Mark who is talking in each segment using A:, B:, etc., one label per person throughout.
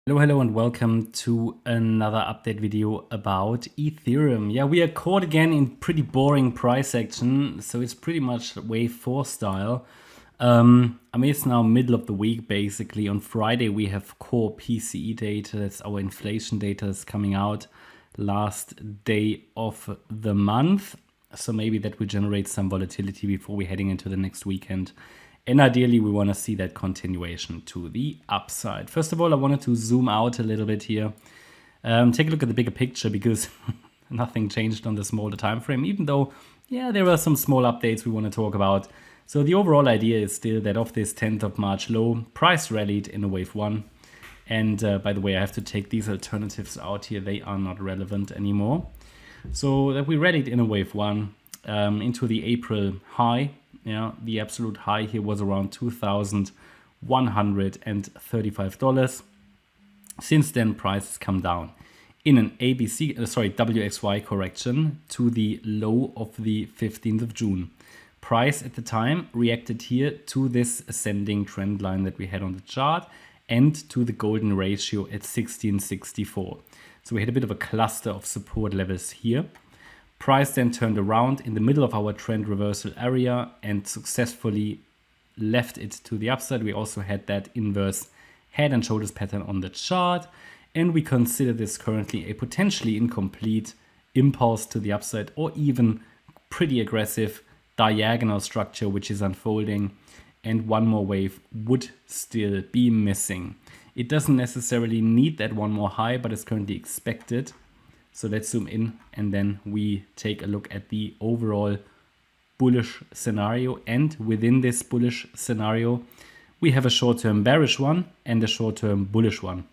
A: Hello and welcome to another update video about Ethereum. Yeah, we are caught again in pretty boring price action, so it's pretty much wave 4 style. It's now middle of the week basically. On Friday we have core PCE data, that's our inflation data that's coming out last day of the month. So maybe that will generate some volatility before we're heading into the next weekend. And ideally, we want to see that continuation to the upside. First of all, I wanted to zoom out a little bit here. Take a look at the bigger picture because nothing changed on the smaller time frame, even though, yeah, there are some small updates we want to talk about. So the overall idea is still that of this 10th of March low, price rallied in a wave 1. And by the way, I have to take these alternatives out here. They are not relevant anymore. So that we rallied in a wave 1 into the April high. Yeah, the absolute high here was around $2,135. Since then, prices come down in an WXY correction to the low of the 15th of June. Price at the time reacted here to this ascending trend line that we had on the chart and to the golden ratio at 1664. So we had a bit of a cluster of support levels here. Price then turned around in the middle of our trend reversal area and successfully left it to the upside. We also had that inverse head and shoulders pattern on the chart, and we consider this currently a potentially incomplete impulse to the upside or even pretty aggressive diagonal structure which is unfolding, and one more wave would still be missing. It doesn't necessarily need that one more high, but it's currently expected. So let's zoom in and then we take a look at the overall bullish scenario. And within this bullish scenario, we have a short-term bearish one and a short-term bullish one.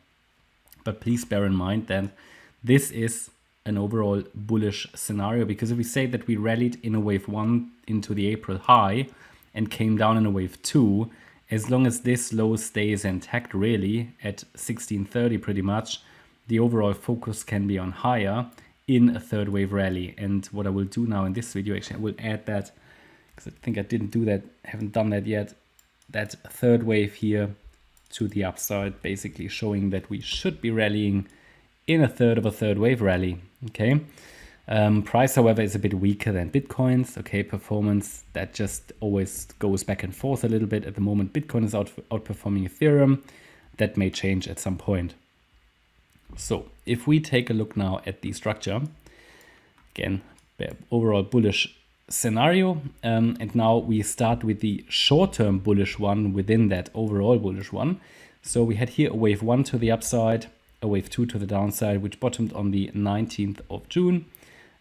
A: But please bear in mind that this is an overall bullish scenario, because if we say that we rallied in a wave 1 into the April high and came down in a wave 2, as long as this low stays intact really at 1630 pretty much, the overall focus can be on higher in a third wave rally. And what I will do now in this video, actually I will add that, because I think I didn't do that, haven't done that yet, that third wave here to the upside, basically showing that we should be rallying in a third of a third wave rally. Okay. Price, however, is a bit weaker than Bitcoin's. Okay, performance, that just always goes back and forth a little bit. At the moment, Bitcoin is outperforming Ethereum. That may change at some point. So if we take a look now at the structure, again, overall bullish scenario, and now we start with the short-term bullish one within that overall bullish one. So we had here a wave 1 to the upside, a wave 2 to the downside, which bottomed on the 19th of June,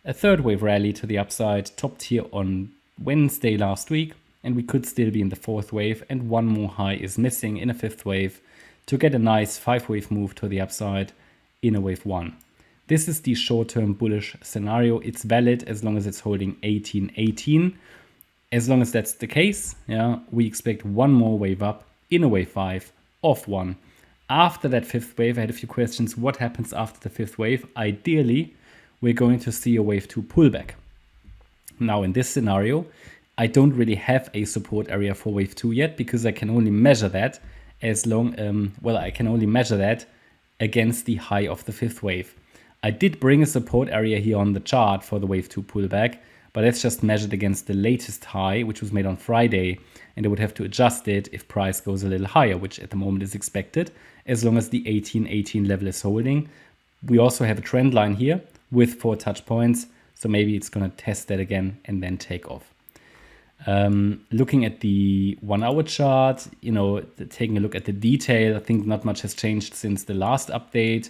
A: a third wave rally to the upside, topped here on Wednesday last week, and we could still be in the fourth wave, and one more high is missing in a fifth wave to get a nice 5-wave move to the upside in a wave 1. This is the short-term bullish scenario. It's valid as long as it's holding 1818. As long as that's the case, yeah, we expect one more wave up in a wave 5 of 1. After that fifth wave, I had a few questions. What happens after the fifth wave? Ideally, we're going to see a wave 2 pullback. Now in this scenario, I don't really have a support area for wave 2 yet, because I can only measure that I can only measure that against the high of the fifth wave. I did bring a support area here on the chart for the wave 2 pullback, but that's just measured against the latest high, which was made on Friday, and I would have to adjust it if price goes a little higher, which at the moment is expected, as long as the 1818 level is holding. We also have a trend line here with 4 touch points, so maybe it's going to test that again and then take off. Looking at the 1 hour chart, taking a look at the detail, I think not much has changed since the last update.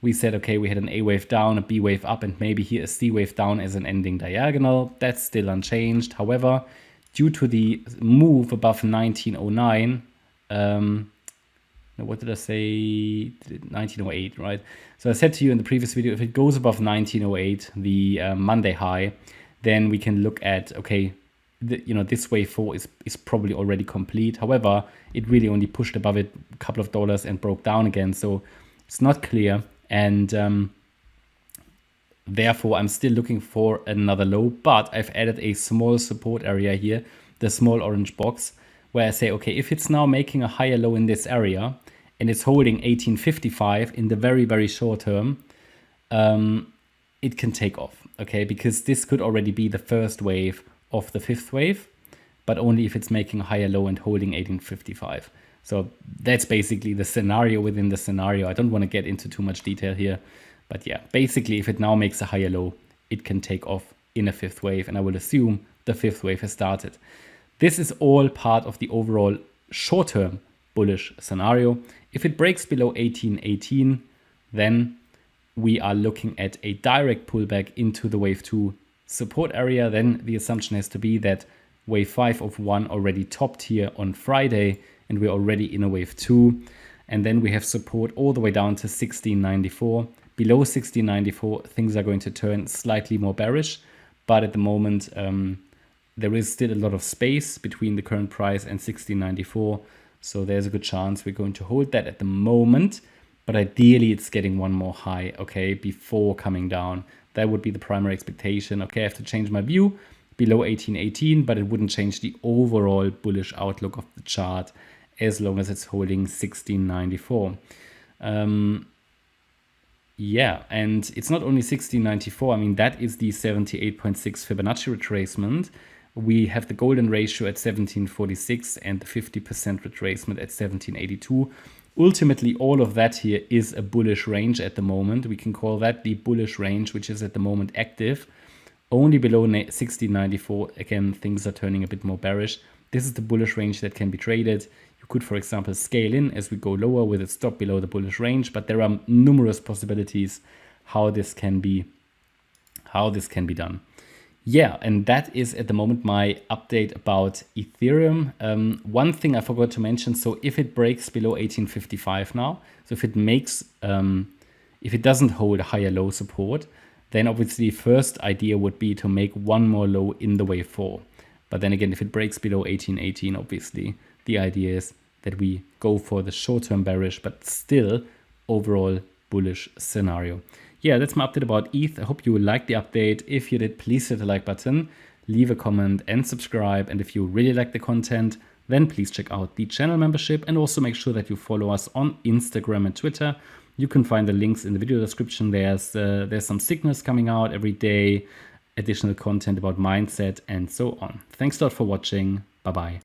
A: We said, okay, we had an A wave down, a B wave up, and maybe here a C wave down as an ending diagonal. That's still unchanged. However, due to the move above 1909, what did I say? 1908, right? So I said to you in the previous video, if it goes above 1908, the Monday high, then we can look at, okay, this wave 4 is probably already complete. However, it really only pushed above it a couple of dollars and broke down again. So it's not clear. And therefore, I'm still looking for another low. But I've added a small support area here, the small orange box, where I say, okay, if it's now making a higher low in this area and it's holding 1855 in the very, very short term, it can take off, okay? Because this could already be the first wave of the fifth wave, but only if it's making a higher low and holding 1855. So that's basically the scenario within the scenario. I don't want to get into too much detail here, but yeah, basically if it now makes a higher low, it can take off in a fifth wave, and I will assume the fifth wave has started. This is all part of the overall short-term bullish scenario. If it breaks below 1818, then we are looking at a direct pullback into the wave 2 support area. Then the assumption has to be that wave 5 of 1 already topped here on Friday, and we're already in a wave 2. And then we have support all the way down to 1694. Below 1694, things are going to turn slightly more bearish, but at the moment, there is still a lot of space between the current price and 1694. So there's a good chance we're going to hold that at the moment. But ideally, it's getting one more high, okay, before coming down. That would be the primary expectation. Okay, I have to change my view below 1818, but it wouldn't change the overall bullish outlook of the chart as long as it's holding 1694. Yeah, and it's not only 1694. I mean, that is the 78.6 Fibonacci retracement. We have the golden ratio at 1746 and the 50% retracement at 1782. Ultimately, all of that here is a bullish range at the moment. We can call that the bullish range, which is at the moment active. Only below 1694, again, things are turning a bit more bearish. This is the bullish range that can be traded. You could, for example, scale in as we go lower with it stop below the bullish range, but there are numerous possibilities how this can be done. Yeah, and that is at the moment my update about Ethereum. One thing I forgot to mention, so if it breaks below 1855 now, so if it doesn't hold a higher low support, then obviously first idea would be to make one more low in the wave 4. But then again, if it breaks below 1818, obviously the idea is that we go for the short-term bearish, but still overall bullish scenario. Yeah, that's my update about ETH. I hope you will like the update. If you did, please hit the like button, leave a comment and subscribe. And if you really like the content, then please check out the channel membership and also make sure that you follow us on Instagram and Twitter. You can find the links in the video description. There's some signals coming out every day, additional content about mindset and so on. Thanks a lot for watching. Bye-bye.